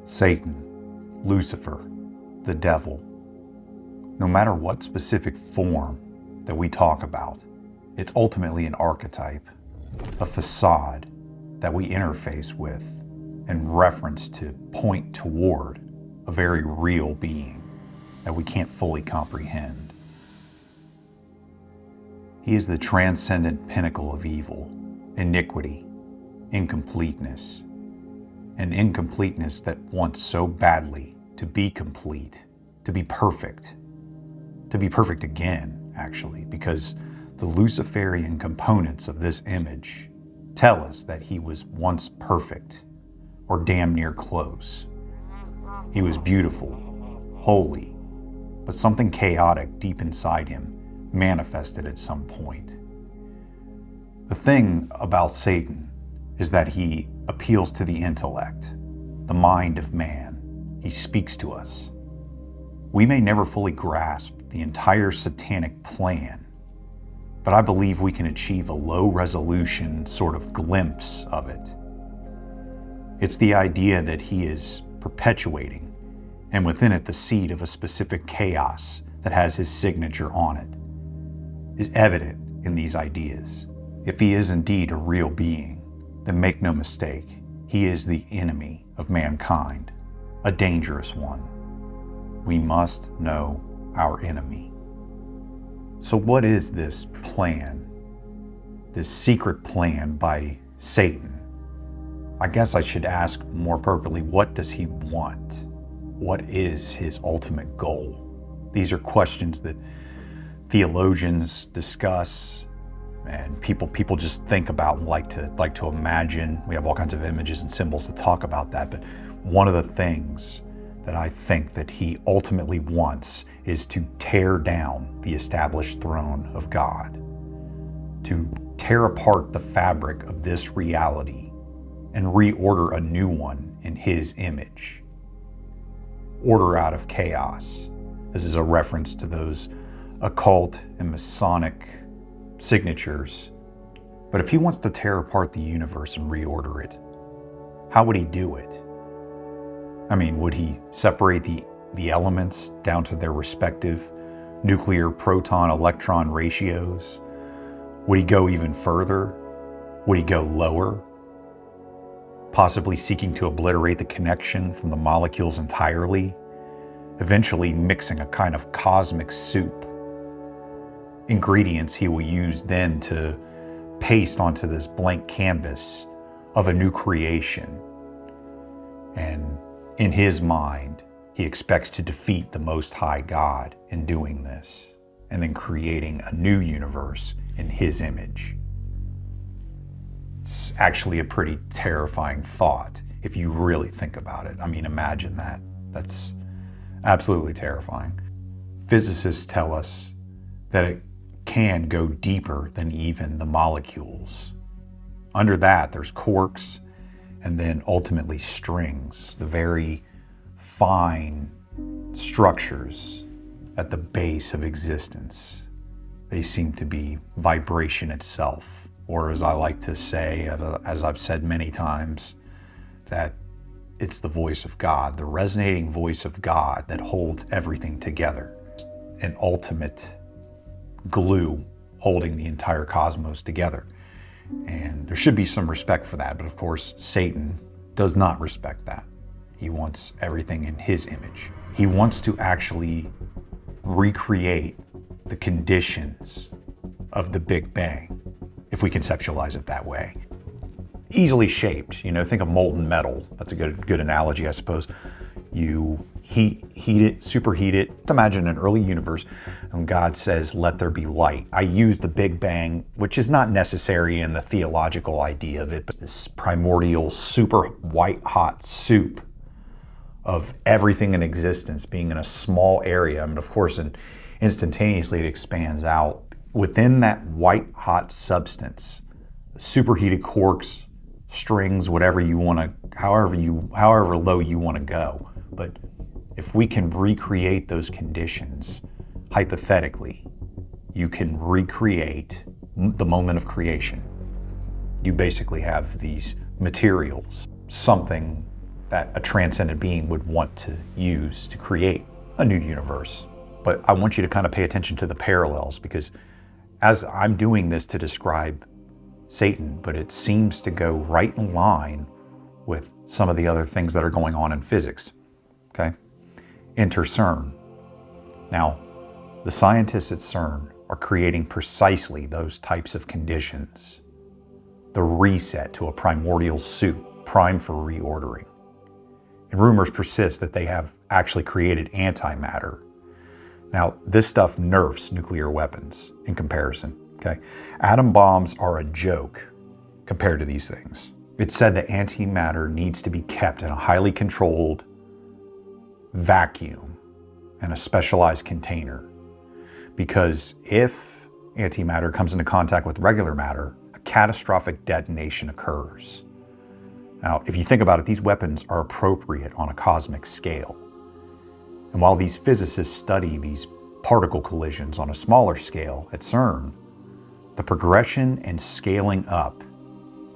Satan, Lucifer, the devil. No matter what specific form that we talk about, it's ultimately an archetype, a facade that we interface with and reference to point toward a very real being that we can't fully comprehend. He is the transcendent pinnacle of evil, iniquity, incompleteness, an incompleteness that wants so badly to be complete, to be perfect again, actually, because the Luciferian components of this image tell us that he was once perfect, or damn near close. He was beautiful, holy, but something chaotic deep inside him manifested at some point. The thing about Satan is that he appeals to the intellect, the mind of man. He speaks to us. We may never fully grasp the entire satanic plan, but I believe we can achieve a low-resolution sort of glimpse of it. It's the idea that he is perpetuating, and within it the seed of a specific chaos that has his signature on it, is evident in these ideas. If he is indeed a real being, then make no mistake, he is the enemy of mankind, a dangerous one. We must know our enemy. So what is this plan, this secret plan by Satan? I guess I should ask more appropriately, what does he want? What is his ultimate goal? These are questions that theologians discuss and people just think about and like to imagine. We have all kinds of images and symbols that talk about that, but one of the things that I think that he ultimately wants is to tear down the established throne of God, to tear apart the fabric of this reality and reorder a new one in his image. Order out of chaos. This is a reference to those occult and Masonic signatures. But if he wants to tear apart the universe and reorder it, how would he do it? I mean, would he separate the elements down to their respective nuclear proton-electron ratios? Would he go even further? Would he go lower? Possibly seeking to obliterate the connection from the molecules entirely, eventually mixing a kind of cosmic soup. Ingredients he will use then to paste onto this blank canvas of a new creation. And in his mind, he expects to defeat the Most High God in doing this, and then creating a new universe in his image. It's actually a pretty terrifying thought if you really think about it. I mean, imagine that. That's absolutely terrifying. Physicists tell us that it can go deeper than even the molecules. Under that, there's quarks, and then ultimately strings, the very fine structures at the base of existence. They seem to be vibration itself, or as I like to say, as I've said many times, that it's the voice of God, the resonating voice of God that holds everything together. An ultimate glue holding the entire cosmos together. And there should be some respect for that, but of course, Satan does not respect that. He wants everything in his image. He wants to actually recreate the conditions of the Big Bang, if we conceptualize it that way. Easily shaped, think of molten metal. That's a good analogy, I suppose. You heat it, superheat it. Let's imagine an early universe and God says, let there be light. I use the Big Bang, which is not necessary in the theological idea of it, but this primordial, super white hot soup of everything in existence being in a small area. And of course, instantaneously it expands out. Within that white hot substance, superheated quarks, strings, whatever you want to, however low you want to go. But if we can recreate those conditions, hypothetically, you can recreate the moment of creation. You basically have these materials, something that a transcendent being would want to use to create a new universe. But I want you to kind of pay attention to the parallels, because as I'm doing this to describe Satan, but it seems to go right in line with some of the other things that are going on in physics. Okay? Enter CERN. Now, the scientists at CERN are creating precisely those types of conditions. The reset to a primordial soup, primed for reordering. And rumors persist that they have actually created antimatter. Now, this stuff nerfs nuclear weapons in comparison, okay? Atom bombs are a joke compared to these things. It's said that antimatter needs to be kept in a highly controlled vacuum and a specialized container, because if antimatter comes into contact with regular matter, a catastrophic detonation occurs. Now, if you think about it, these weapons are appropriate on a cosmic scale. And while these physicists study these particle collisions on a smaller scale at CERN, the progression and scaling up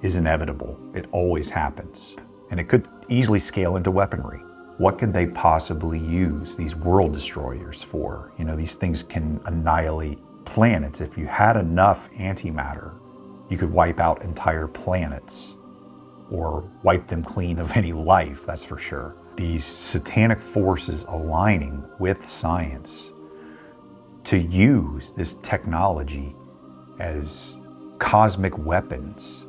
is inevitable. It always happens. And it could easily scale into weaponry. What could they possibly use these world destroyers for? You know, these things can annihilate planets. If you had enough antimatter, you could wipe out entire planets, or wipe them clean of any life, that's for sure. These satanic forces aligning with science to use this technology as cosmic weapons,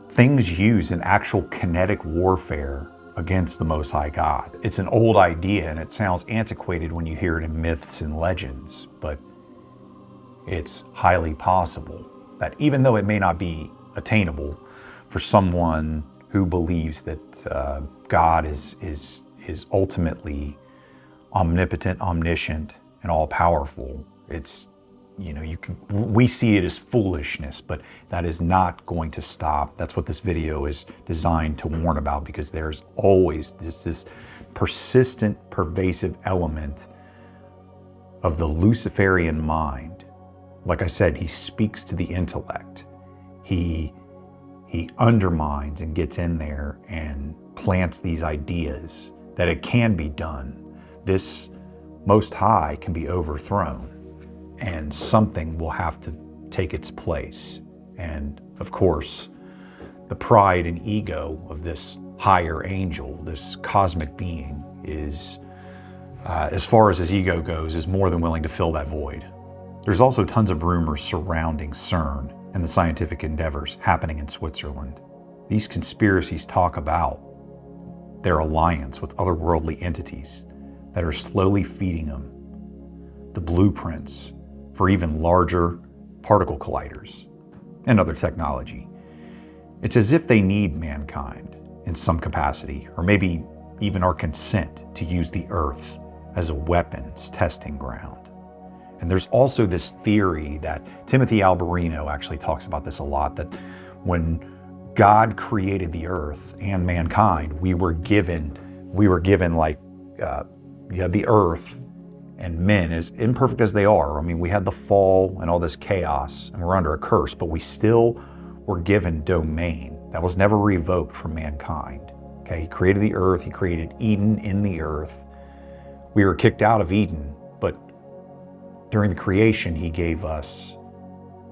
things used in actual kinetic warfare against the Most High God. It's an old idea and it sounds antiquated when you hear it in myths and legends, but it's highly possible that even though it may not be attainable for someone who believes that God is ultimately omnipotent, omniscient, and all-powerful, it's, you know, we see it as foolishness, but that is not going to stop. That's what this video is designed to warn about, because there's always this persistent, pervasive element of the Luciferian mind. Like I said, he speaks to the intellect. He undermines and gets in there and plants these ideas that it can be done. This Most High can be overthrown, and something will have to take its place. And of course, the pride and ego of this higher angel, this cosmic being, is, as far as his ego goes, is more than willing to fill that void. There's also tons of rumors surrounding CERN and the scientific endeavors happening in Switzerland. These conspiracies talk about their alliance with otherworldly entities that are slowly feeding them the blueprints for even larger particle colliders and other technology. It's as if they need mankind in some capacity, or maybe even our consent to use the Earth as a weapons testing ground. And there's also this theory that Timothy Alberino actually talks about this a lot, that when God created the earth and mankind, we were given like the earth and men, as imperfect as they are. I mean, we had the fall and all this chaos, and we're under a curse, but we still were given domain that was never revoked from mankind. Okay, he created the earth, he created Eden in the earth. We were kicked out of Eden, but during the creation, he gave us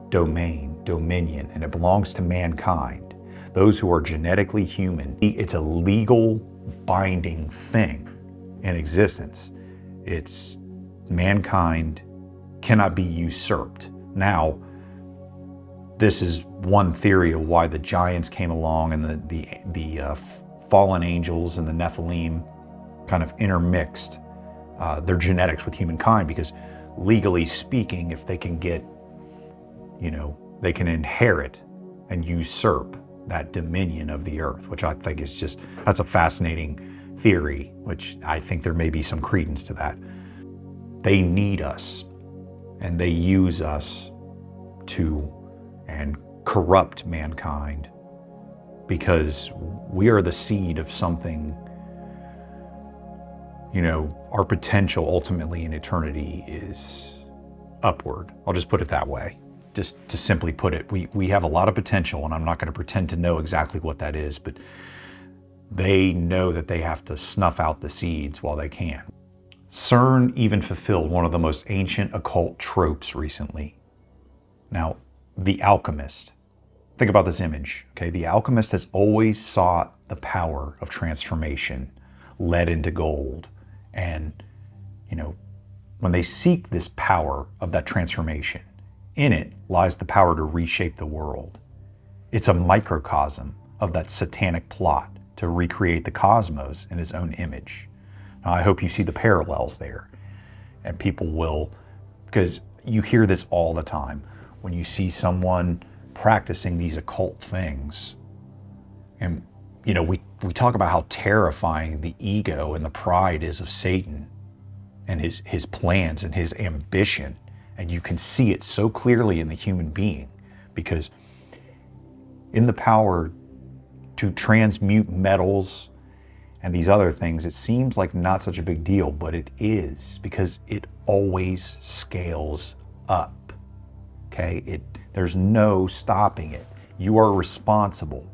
dominion, and it belongs to mankind. Those who are genetically human. It's a legal, binding thing in existence. It's mankind cannot be usurped. Now, this is one theory of why the giants came along and the fallen angels and the Nephilim kind of intermixed their genetics with humankind, because legally speaking, if they can get, they can inherit and usurp that dominion of the earth, which I think is that's a fascinating theory, which I think there may be some credence to that. They need us, and they use us and corrupt mankind, because we are the seed of something. Our potential ultimately in eternity is upward. I'll just put it that way. Just to simply put it, we have a lot of potential, and I'm not going to pretend to know exactly what that is, but They know that they have to snuff out the seeds while they can. CERN even fulfilled one of the most ancient occult tropes recently. Now, the alchemist. Think about this image, okay? The alchemist has always sought the power of transformation, lead into gold. And, when they seek this power of that transformation, in it lies the power to reshape the world. It's a microcosm of that satanic plot to recreate the cosmos in his own image. Now, I hope you see the parallels there. And people will, because you hear this all the time, when you see someone practicing these occult things. And, we talk about how terrifying the ego and the pride is of Satan and his plans and his ambition. And you can see it so clearly in the human being, because in the power to transmute metals and these other things, it seems like not such a big deal, but it is, because it always scales up, okay? There's no stopping it. You are responsible.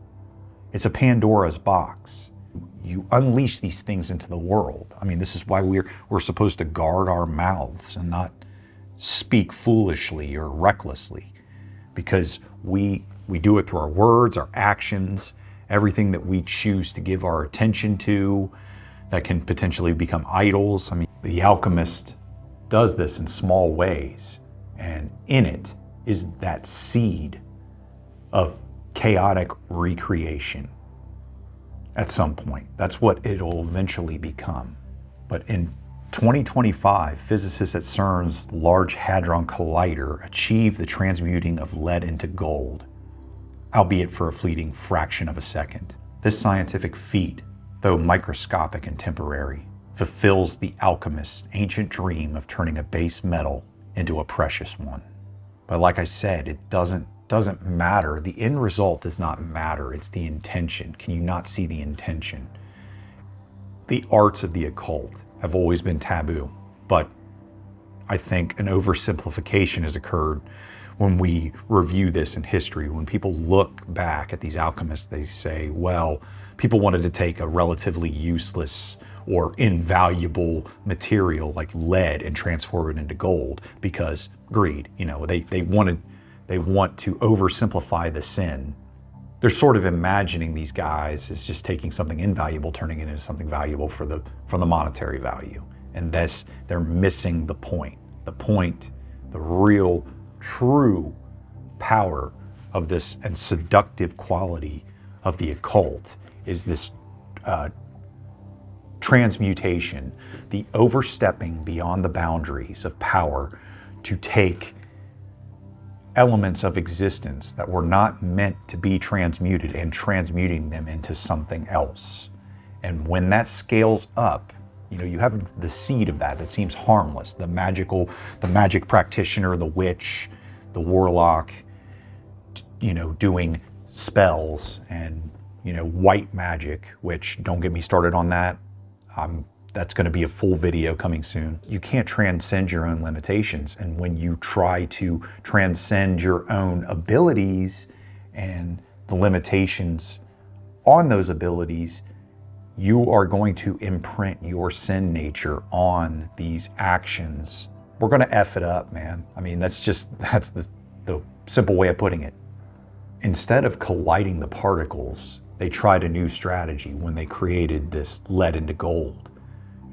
It's a Pandora's box. You unleash these things into the world. I mean, this is why we're supposed to guard our mouths and not speak foolishly or recklessly, because we do it through our words, our actions, everything that we choose to give our attention to that can potentially become idols. I mean, the alchemist does this in small ways, and in it is that seed of chaotic recreation at some point. That's what it'll eventually become. But in 2025, physicists at CERN's Large Hadron Collider achieved the transmuting of lead into gold, albeit for a fleeting fraction of a second. This scientific feat, though microscopic and temporary, fulfills the alchemist's ancient dream of turning a base metal into a precious one. But like I said, it doesn't matter. The end result does not matter. It's the intention. Can you not see the intention? The arts of the occult have always been taboo, but I think an oversimplification has occurred when we review this in history. When people look back at these alchemists, they say, well, people wanted to take a relatively useless or invaluable material like lead and transform it into gold because greed. They want to oversimplify the sin. They're sort of imagining these guys as just taking something invaluable, turning it into something valuable from the monetary value. And they're missing the point. The real, true power of this and seductive quality of the occult is this transmutation, the overstepping beyond the boundaries of power to take elements of existence that were not meant to be transmuted and transmuting them into something else. And when that scales up, you have the seed of that seems harmless. The magic practitioner, the witch, the warlock, doing spells and, white magic, which don't get me started on that. That's going to be a full video coming soon. You can't transcend your own limitations. And when you try to transcend your own abilities and the limitations on those abilities, you are going to imprint your sin nature on these actions. We're going to F it up, man. I mean, that's the simple way of putting it. Instead of colliding the particles, they tried a new strategy when they created this lead into gold.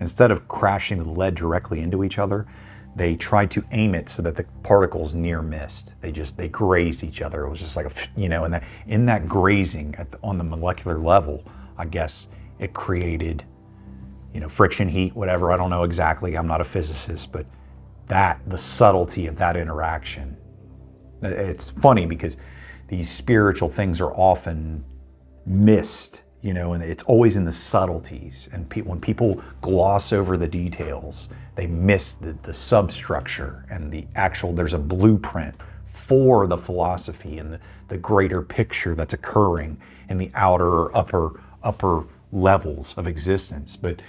Instead of crashing the lead directly into each other, they tried to aim it so that the particles near missed. They grazed each other. It was just like and in that grazing on the molecular level, I guess it created, friction, heat, whatever. I don't know exactly. I'm not a physicist, but the subtlety of that interaction. It's funny because these spiritual things are often missed. And it's always in the subtleties. And when people gloss over the details, they miss the substructure and there's a blueprint for the philosophy and the greater picture that's occurring in the outer or upper levels of existence. But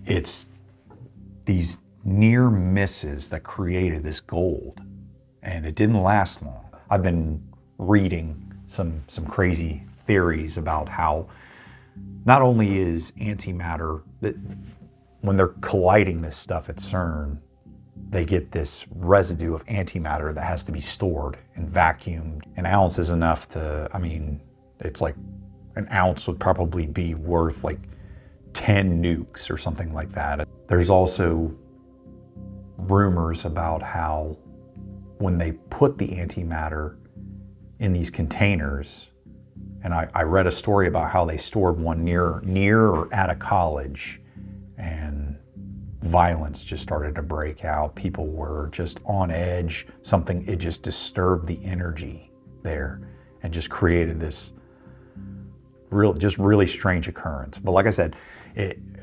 it's these near misses that created this gold, and it didn't last long. I've been reading some crazy theories about how not only is antimatter, that when they're colliding this stuff at CERN, they get this residue of antimatter that has to be stored and vacuumed. An ounce is enough to, I mean, it's like an ounce would probably be worth like 10 nukes or something like that. There's also rumors about how when they put the antimatter in these containers, and I read a story about how they stored one near or at a college, and violence just started to break out. People were just on edge. It just disturbed the energy there and just created this really strange occurrence. But like I said,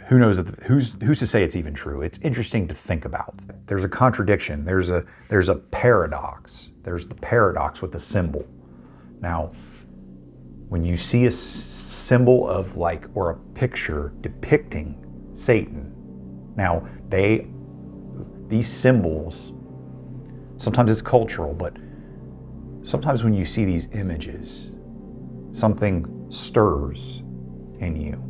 who knows? Who's to say it's even true? It's interesting to think about. There's a contradiction. There's a paradox. There's the paradox with the symbol. Now, when you see a symbol of or a picture depicting Satan, now these symbols, sometimes it's cultural, but sometimes when you see these images, something stirs in you.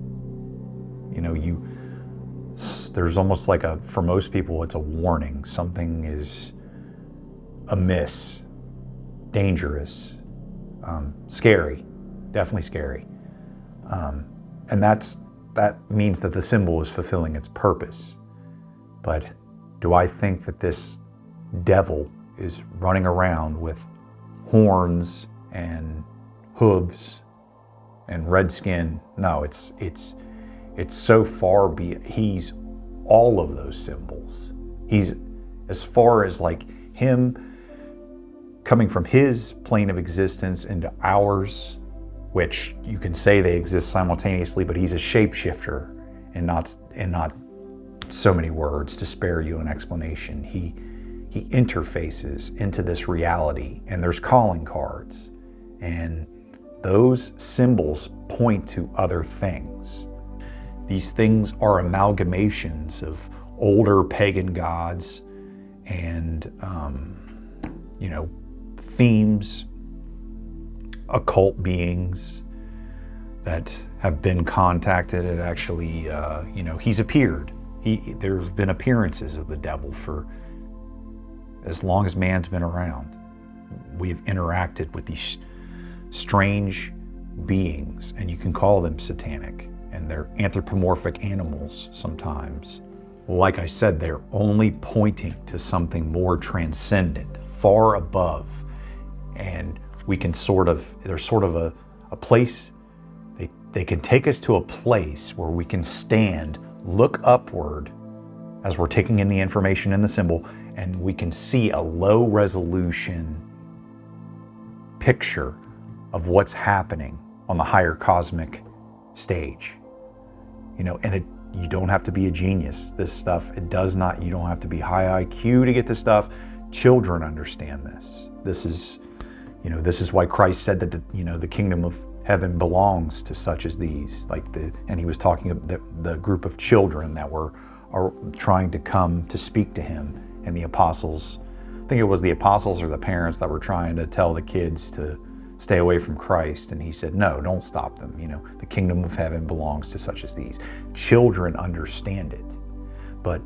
There's almost for most people, it's a warning. Something is amiss, dangerous, scary, definitely scary. And that means that the symbol is fulfilling its purpose. But do I think that this devil is running around with horns and hooves and red skin? No, it's so far he's all of those symbols. He's as far as him coming from his plane of existence into ours, which you can say they exist simultaneously, but he's a shapeshifter and not so many words to spare you an explanation. He interfaces into this reality, and there's calling cards, and those symbols point to other things. These things are amalgamations of older pagan gods and themes, occult beings that have been contacted. And actually, he's appeared. There's been appearances of the devil for as long as man's been around. We've interacted with these strange beings, and you can call them satanic, and they're anthropomorphic animals sometimes. Like I said, they're only pointing to something more transcendent, far above. And we can there's sort of a place, they can take us to a place where we can stand, look upward as we're taking in the information in the symbol, and we can see a low resolution picture of what's happening on the higher cosmic stage. You don't have to be a genius. This stuff, you don't have to be high IQ to get this stuff. Children understand this. This is why Christ said that the kingdom of heaven belongs to such as these. And he was talking about the group of children that are trying to come to speak to him, and the apostles. I think it was the apostles or the parents that were trying to tell the kids to stay away from Christ, and he said, no, don't stop them. The kingdom of heaven belongs to such as these. Children understand it. But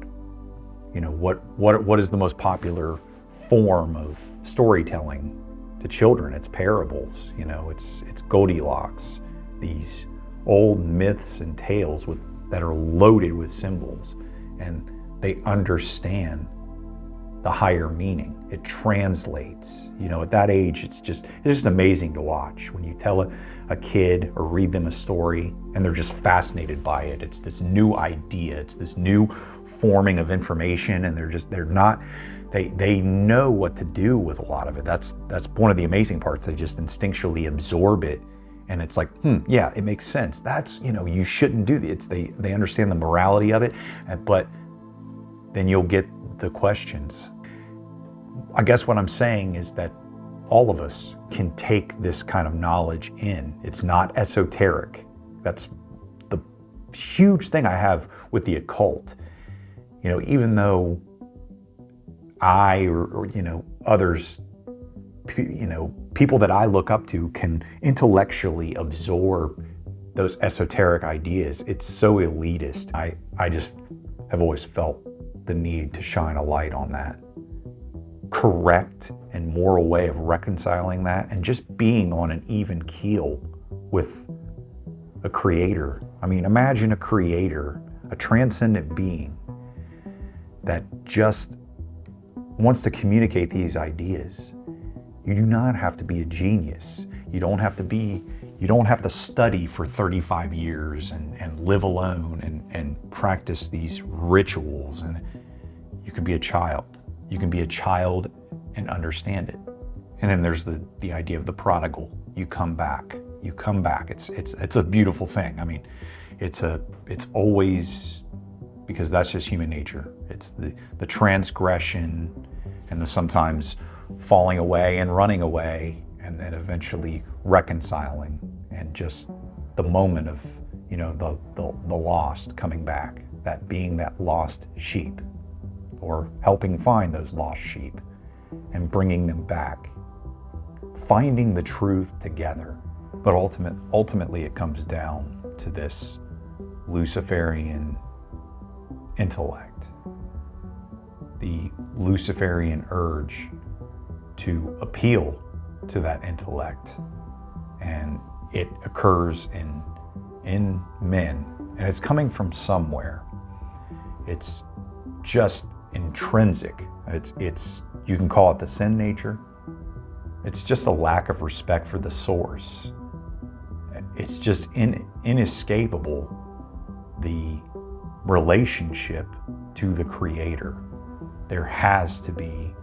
what is the most popular form of storytelling to children? It's parables. It's Goldilocks, these old myths and tales that are loaded with symbols, and they understand the higher meaning. It translates. At that age, it's just amazing to watch when you tell a kid or read them a story, and they're just fascinated by it. It's this new idea. It's this new forming of information, and they know what to do with a lot of it. That's one of the amazing parts. They just instinctually absorb it, and it's yeah, it makes sense. That's, you shouldn't do this. They understand the morality of it, but then you'll get the questions. I guess what I'm saying is that all of us can take this kind of knowledge in. It's not esoteric. That's the huge thing I have with the occult. Even though I or others, people that I look up to can intellectually absorb those esoteric ideas. It's so elitist. I just have always felt the need to shine a light on that correct and moral way of reconciling that, and just being on an even keel with a creator. I mean, imagine a creator, a transcendent being that just wants to communicate these ideas. You do not have to be a genius. You don't have to study for 35 years and live alone and practice these rituals. And you can be a child. You can be a child and understand it. And then there's the idea of the prodigal. You come back. You come back. It's a beautiful thing. I mean, it's always, because that's just human nature. It's the transgression and the sometimes falling away and running away, and then eventually reconciling, and just the moment of, you know, the lost coming back, that being that lost sheep, or helping find those lost sheep and bringing them back, finding the truth together. But ultimately it comes down to this Luciferian intellect, the Luciferian urge to appeal to that intellect. And it occurs in men, and it's coming from somewhere. It's just intrinsic. It's you can call it the sin nature. It's just a lack of respect for the source. It's just inescapable, the relationship to the creator. There has to be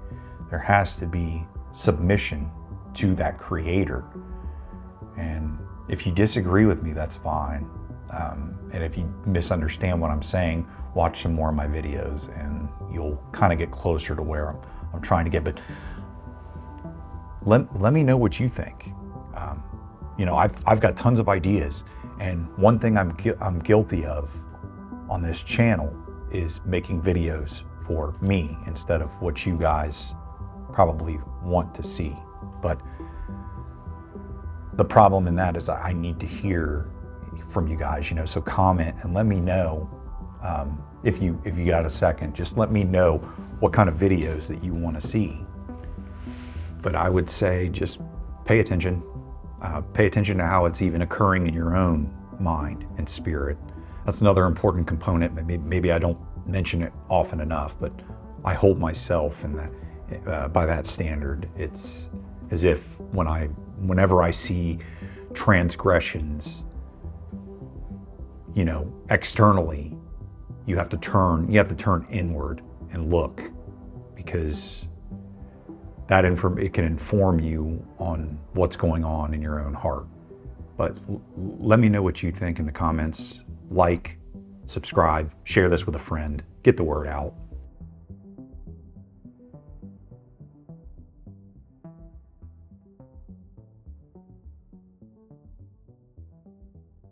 submission to that creator. And if you disagree with me, that's fine. And if you misunderstand what I'm saying, watch some more of my videos and you'll kind of get closer to where I'm trying to get. But let me know what you think. You know, I've got tons of ideas, and one thing I'm guilty of on this channel is making videos for me instead of what you guys probably want to see. But the problem in that is I need to hear from you guys, you know, so comment and let me know, if you got a second, just let me know what kind of videos that you want to see. But I would say just pay attention to how it's even occurring in your own mind and spirit. That's another important component. Maybe I don't mention it often enough, but I hold myself in that, by that standard. It's as if whenever I see transgressions, you know, externally, you have to turn inward and look, because that it can inform you on what's going on in your own heart. But let me know what you think in the comments. Like, subscribe, share this with a friend, get the word out.